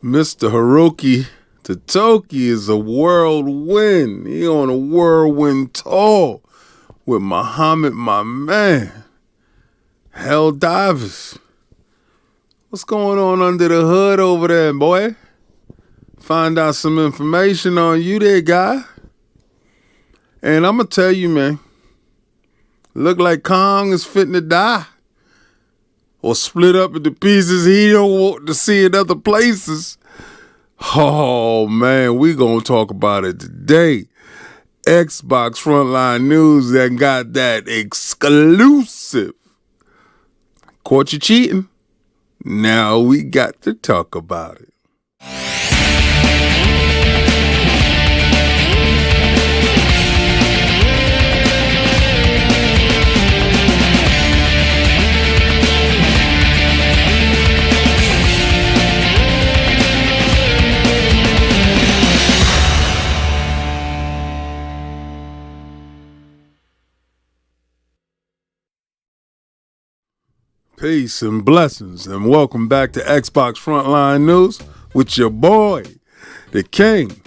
Mr. Haruki Totoki is a whirlwind. He on a whirlwind tour with Muhammad, my man. Helldivers. What's going on under the hood over there, boy? Find out some information on you there, guy. And I'm going to tell you, man, look like Kong is fitting to die. Or split up into pieces he don't want to see in other places. Oh, man, we going to talk about it today. Xbox Frontline News that got that exclusive. Caught you cheating. Now we got to talk about it. Peace and blessings, and welcome back to Xbox Frontline News with your boy, the King.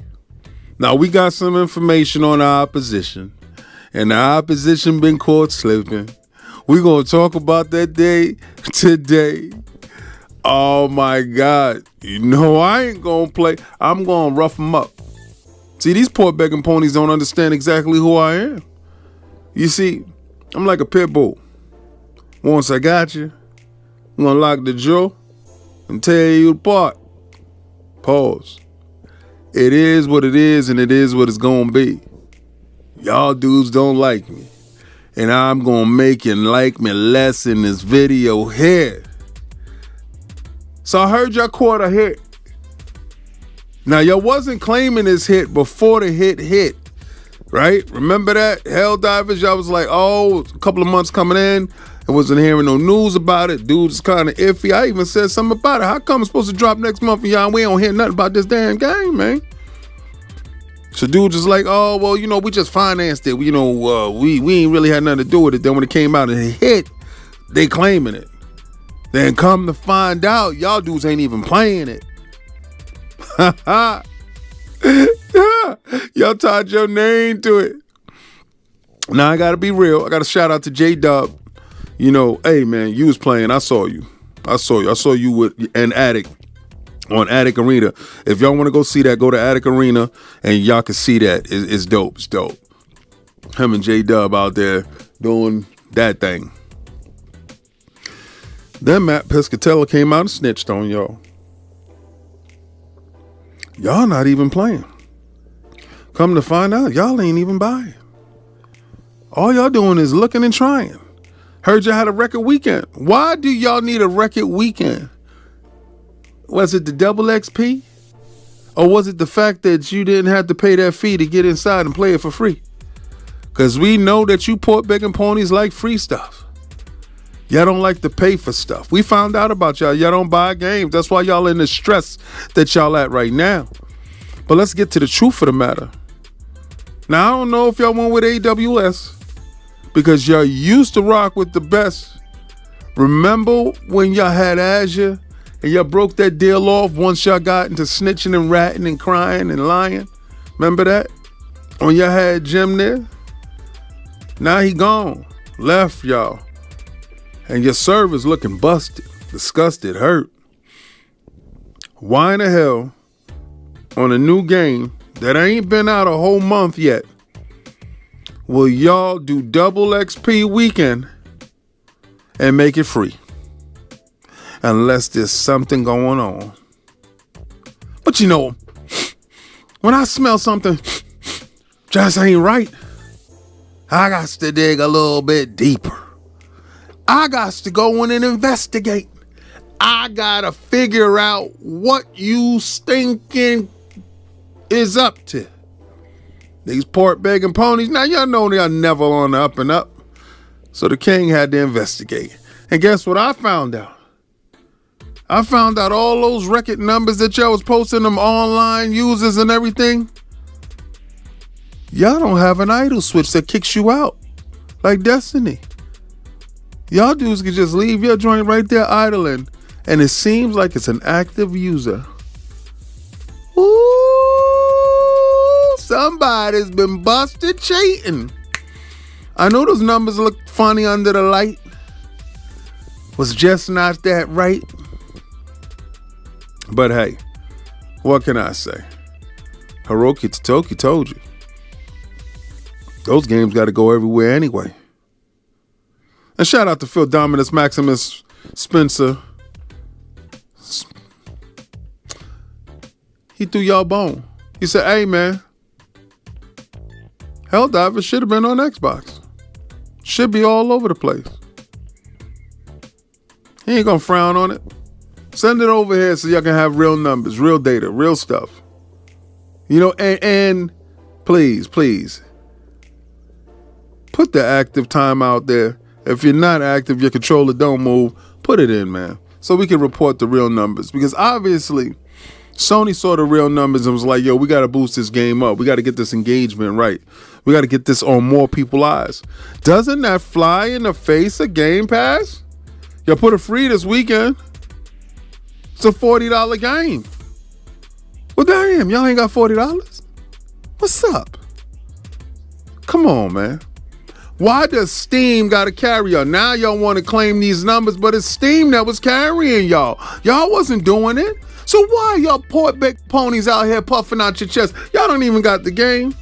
Now, we got some information on our opposition, and the opposition been caught slipping. We're going to talk about that day today. Oh, my God. You know, I ain't going to play. I'm going to rough them up. See, these poor begging ponies don't understand exactly who I am. You see, I'm like a pit bull. Once I got you, I'm going to lock the jaw and tear you apart. Pause. It is what it is, and it is what it's going to be. Y'all dudes don't like me, and I'm going to make you like me less in this video here. So I heard y'all caught a hit. Now, y'all wasn't claiming this hit before the hit, right? Remember that? Helldivers, y'all was like, oh, a couple of months coming in. I wasn't hearing no news about it. Dude's kind of iffy. I even said something about it. How come it's supposed to drop next month and y'all, we don't hear nothing about this damn game, man? So dude just like, oh, well, you know, we just financed it. We ain't really had nothing to do with it. Then when it came out and it hit, they claiming it. Then come to find out, y'all dudes ain't even playing it. Y'all tied your name to it. Now, I got to be real. I got to shout out to J-Dub. You know, hey, man, you was playing. I saw you. I saw you with an Attic on Attic Arena. If y'all want to go see that, go to Attic Arena, and y'all can see that. It's dope. It's dope. Him and J-Dub out there doing that thing. Then Matt Piscatella came out and snitched on y'all. Y'all not even playing. Come to find out, y'all ain't even buying. All y'all doing is looking and trying. Heard y'all had a record weekend. Why do y'all need a record weekend? Was it the double XP? Or was it the fact that you didn't have to pay that fee to get inside and play it for free? Because we know that you port begging ponies like free stuff. Y'all don't like to pay for stuff. We found out about y'all. Y'all don't buy games. That's why y'all in the stress that y'all at right now. But let's get to the truth of the matter. Now, I don't know if y'all went with AWS. Because y'all used to rock with the best. Remember when y'all had Azure and y'all broke that deal off once y'all got into snitching and ratting and crying and lying? Remember that? When y'all had Jim there? Now he gone. Left y'all. And your server's looking busted, disgusted, hurt. Why in the hell on a new game that ain't been out a whole month yet will y'all do double XP weekend and make it free? Unless there's something going on. But you know, when I smell something just ain't right, I got to dig a little bit deeper. I got to go in and investigate. I got to figure out what you stinking is up to. These pork begging ponies, now y'all know they are never on the up and up. So the king had to investigate. And guess what I found out? I found out all those record numbers that y'all was posting, them online users and everything. Y'all don't have an idle switch that kicks you out like Destiny. Y'all dudes can just leave your joint right there idling, and it seems like it's an active user. somebody's been busted cheating. I know those numbers look funny under the light. Was just not that right. But hey, what can I say? Hiroki Totoki told you. Those games got to go everywhere anyway. And shout out to Phil Dominus Maximus Spencer. He threw y'all a bone. He said, hey man, Helldivers should have been on Xbox. Should be all over the place. He ain't gonna frown on it. Send it over here so y'all can have real numbers, real data, real stuff. You know, and please, put the active time out there. If you're not active, your controller don't move, put it in, man, so we can report the real numbers. Because obviously, Sony saw the real numbers and was like, yo, we got to boost this game up. We got to get this engagement right. We got to get this on more people's eyes. Doesn't that fly in the face of Game Pass? Y'all put it free this weekend. It's a $40 game. Well, damn, y'all ain't got $40? What's up? Come on, man. Why does Steam got to carry y'all? Now y'all want to claim these numbers, but it's Steam that was carrying y'all. Y'all wasn't doing it. So why y'all poor big ponies out here puffing out your chest? Y'all don't even got the game.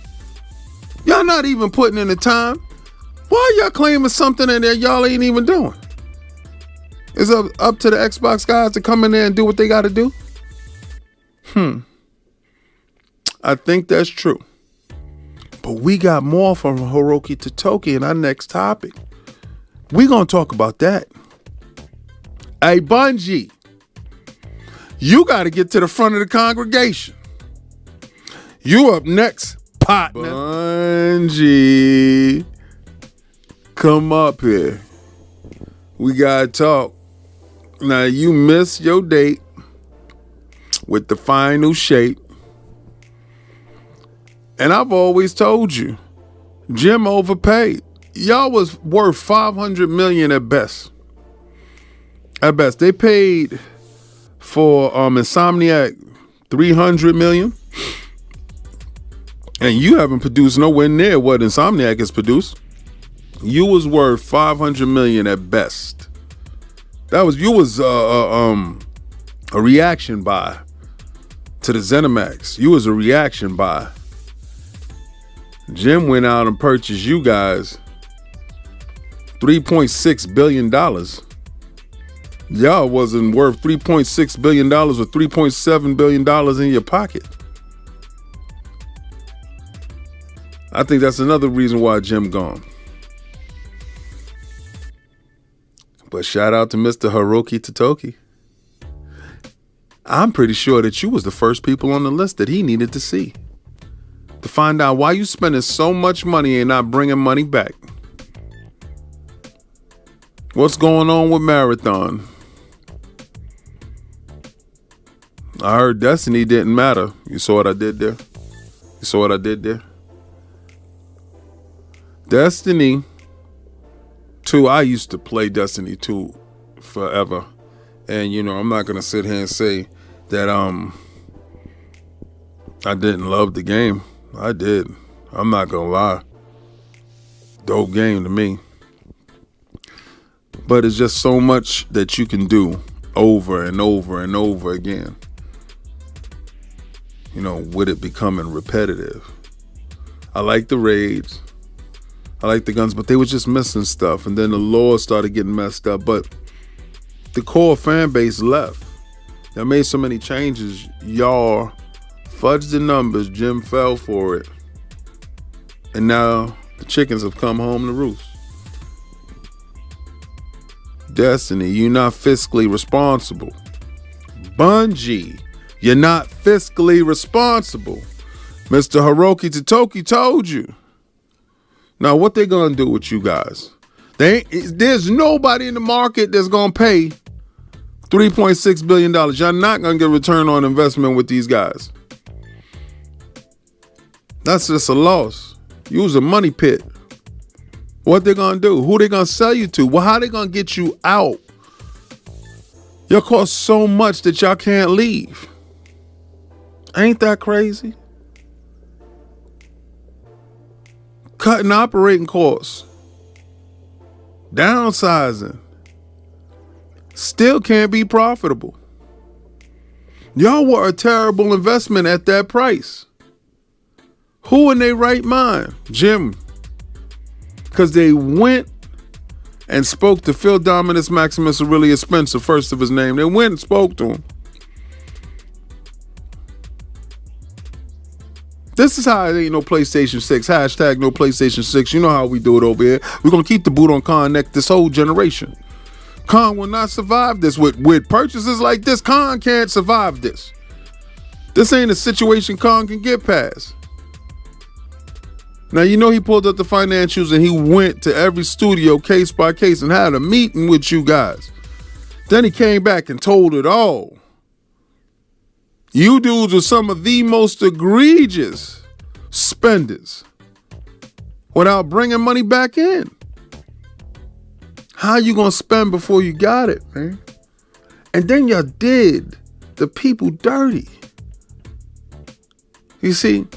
Y'all not even putting in the time. Why y'all claiming something in there y'all ain't even doing? It's up to the Xbox guys to come in there and do what they got to do? I think that's true. But we got more from Hiroki Totoki in our next topic. We gonna talk about that. Hey, Bungie, you got to get to the front of the congregation. You up next, partner. Bungie, come up here. We got to talk. Now, you missed your date with the final shape. And I've always told you, Jim overpaid. Y'all was worth $500 million at best. At best. They paid for Insomniac $300 million. And you haven't produced nowhere near what Insomniac has produced. You was worth $500 million at best. You was a reaction buy to the ZeniMax. You was a reaction buy. Jim went out and purchased you guys $3.6 billion. Y'all wasn't worth $3.6 billion with $3.7 billion in your pocket. I think that's another reason why Jim gone. But shout out to Mr. Hiroki Totoki. I'm pretty sure that you was the first people on the list that he needed to see. To find out why you spending so much money and not bringing money back. What's going on with Marathon? I heard Destiny didn't matter. You saw what I did there? Destiny 2, I used to play Destiny 2 forever. And, you know, I'm not going to sit here and say that I didn't love the game. I did. I'm not going to lie. Dope game to me. But it's just so much that you can do over and over and over again. You know, with it becoming repetitive. I like the raids. I like the guns, but they were just missing stuff. And then the lore started getting messed up. But the core fan base left. They made so many changes. Y'all fudged the numbers. Jim fell for it. And now the chickens have come home to roost. Destiny, you're not fiscally responsible. Bungie, you're not fiscally responsible. Mr. Hiroki Totoki told you. Now, what they gonna do with you guys? There's nobody in the market that's gonna pay $3.6 billion. Y'all not gonna get a return on investment with these guys. That's just a loss. You was a money pit. What they gonna do? Who they gonna sell you to? Well, how they gonna get you out? Y'all cost so much that y'all can't leave. Ain't that crazy? cutting operating costs, downsizing, still can't be profitable. Y'all were a terrible investment at that price. Who in their right mind? Jim. Because they went and spoke to Phil Dominus Maximus Aurelius Spencer, first of his name. They went and spoke to him. This is how it ain't no PlayStation 6. Hashtag no PlayStation 6. You know how we do it over here. We're going to keep the boot on Con neck this whole generation. Con will not survive this. With purchases like this, Con can't survive this. This ain't a situation Con can get past. Now, you know he pulled up the financials and he went to every studio case by case and had a meeting with you guys. Then he came back and told it all. You dudes are some of the most egregious spenders without bringing money back in. How you gonna spend before you got it, man? And then you did the people dirty. You see,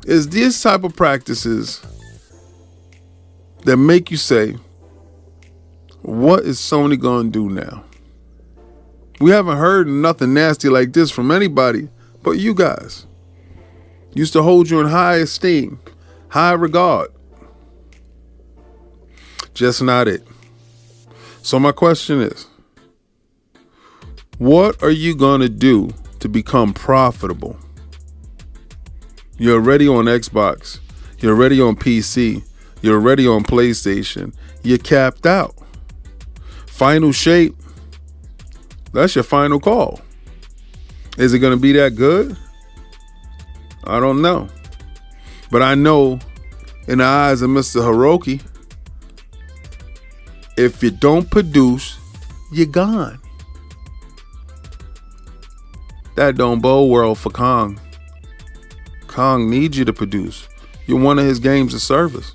it's these type of practices that make you say, what is Sony gonna do now? We haven't heard nothing nasty like this from anybody but you guys. Used to hold you in high esteem, high regard. Just not it. So my question is, what are you going to do to become profitable? You're already on Xbox. You're already on PC. You're already on PlayStation. You're capped out. Final shape. That's your final call. Is it going to be that good? I don't know. But I know in the eyes of Mr. Hiroki, if you don't produce, you're gone. That don't bode well for Kong. Kong needs you to produce. You're one of his games of service.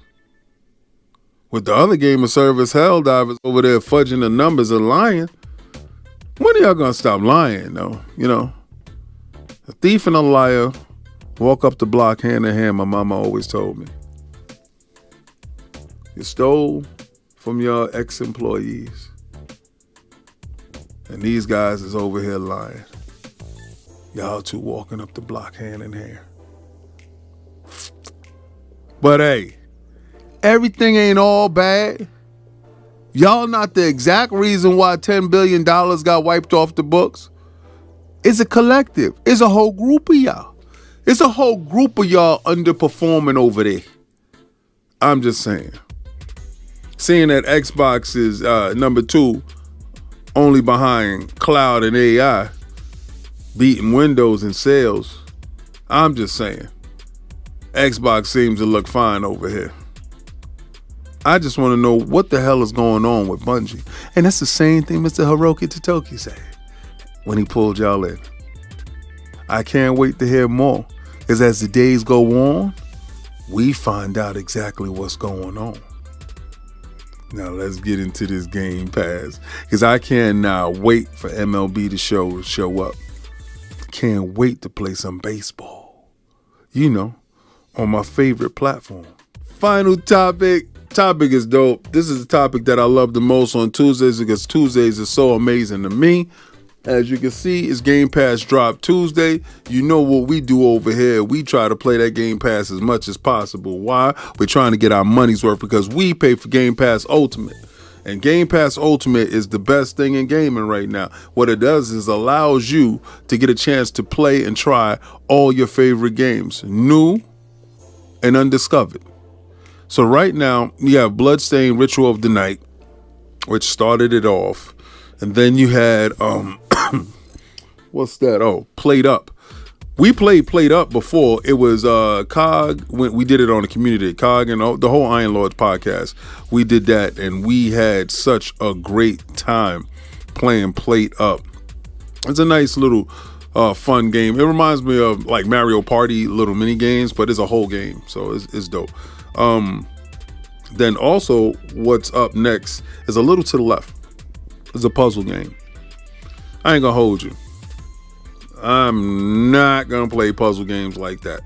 With the other game of service, Helldivers, over there fudging the numbers and lying. When are y'all gonna stop lying, though? You know, a thief and a liar walk up the block hand in hand, my mama always told me. You stole from your ex-employees. And these guys is over here lying. Y'all two walking up the block hand in hand. But hey, everything ain't all bad. Y'all not the exact reason why $10 billion got wiped off the books. It's a collective. It's a whole group of y'all. It's a whole group of y'all underperforming over there. I'm just saying. Seeing that Xbox is number 2, only behind cloud and AI, beating Windows in sales. I'm just saying. Xbox seems to look fine over here. I just want to know what the hell is going on with Bungie. And that's the same thing Mr. Hiroki Totoki said when he pulled y'all in. I can't wait to hear more. Because as the days go on, we find out exactly what's going on. Now let's get into this Game Pass. Because I cannot wait for MLB to show up. Can't wait to play some baseball. You know, on my favorite platform. Final topic. Topic is dope. This is the topic that I love the most on Tuesdays because Tuesdays is so amazing to me. As you can see, it's Game Pass drop Tuesday. You know what we do over here. We try to play that Game Pass as much as possible. Why? We're trying to get our money's worth because we pay for Game Pass Ultimate. And Game Pass Ultimate is the best thing in gaming right now. What it does is allows you to get a chance to play and try all your favorite games, new and undiscovered. So right now, you have Bloodstained Ritual of the Night, which started it off. And then you had, what's that? Oh, Played Up. We played Played Up before. It was COG. We did it on the community. COG and the whole Iron Lords podcast. We did that, and we had such a great time playing Played Up. It's a nice little fun game. It reminds me of like Mario Party little mini games, but it's a whole game, so it's dope. Then also what's up next is a little to the left. It's a puzzle game. I ain't gonna hold you. I'm not gonna play puzzle games like that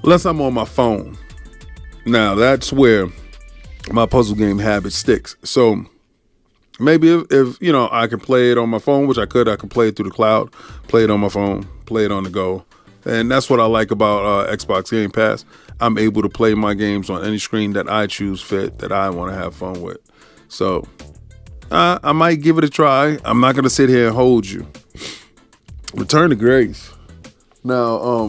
unless I'm on my phone. Now that's where my puzzle game habit sticks. So maybe if you know, I can play it on my phone, which I could play it through the cloud, play it on my phone, play it on the go. And that's what I like about Xbox Game Pass. I'm able to play my games on any screen that I choose fit, that I want to have fun with. So I might give it a try. I'm not going to sit here and hold you. Return to Grace. Now,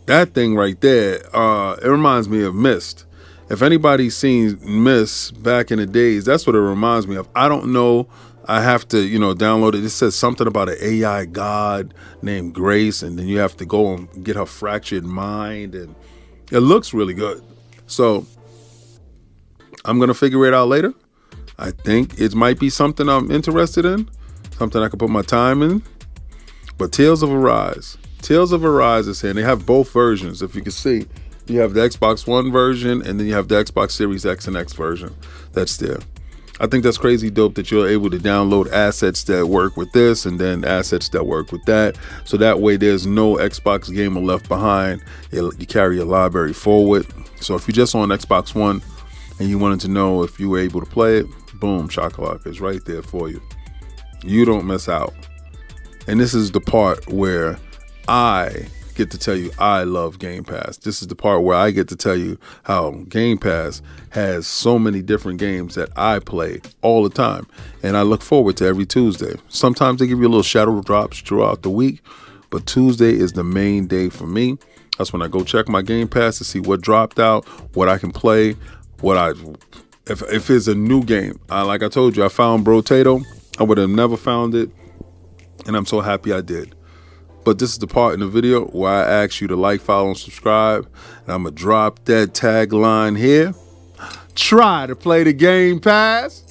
that thing right there, it reminds me of Myst. If anybody's seen Myst back in the days, that's what it reminds me of. I don't know. I have to, download it. It says something about an AI god named Grace, and then you have to go and get her fractured mind, and it looks really good. So I'm going to figure it out later. I think it might be something I'm interested in, something I can put my time in. But Tales of Arise is here, and they have both versions. If you can see, you have the Xbox One version, and then you have the Xbox Series X and X version that's there. I think that's crazy dope that you're able to download assets that work with this and then assets that work with that. So that way there's no Xbox gamer left behind. You carry your library forward. So if you're just on Xbox One and you wanted to know if you were able to play it, boom, shakalaka is right there for you. You don't miss out. And this is the part where I get to tell you I love Game Pass. This is the part where I get to tell you how Game Pass has so many different games that I play all the time, and I look forward to every Tuesday. Sometimes they give you a little shadow drops throughout the week, but Tuesday is the main day for me. That's when I go check my Game Pass to see what dropped out, what I can play, if it's a new game. Like I told you, I found Brotato. I would have never found it, and I'm so happy I did. But this is the part in the video where I ask you to like, follow, and subscribe. And I'm going to drop that tagline here. Try to play the Game Pass.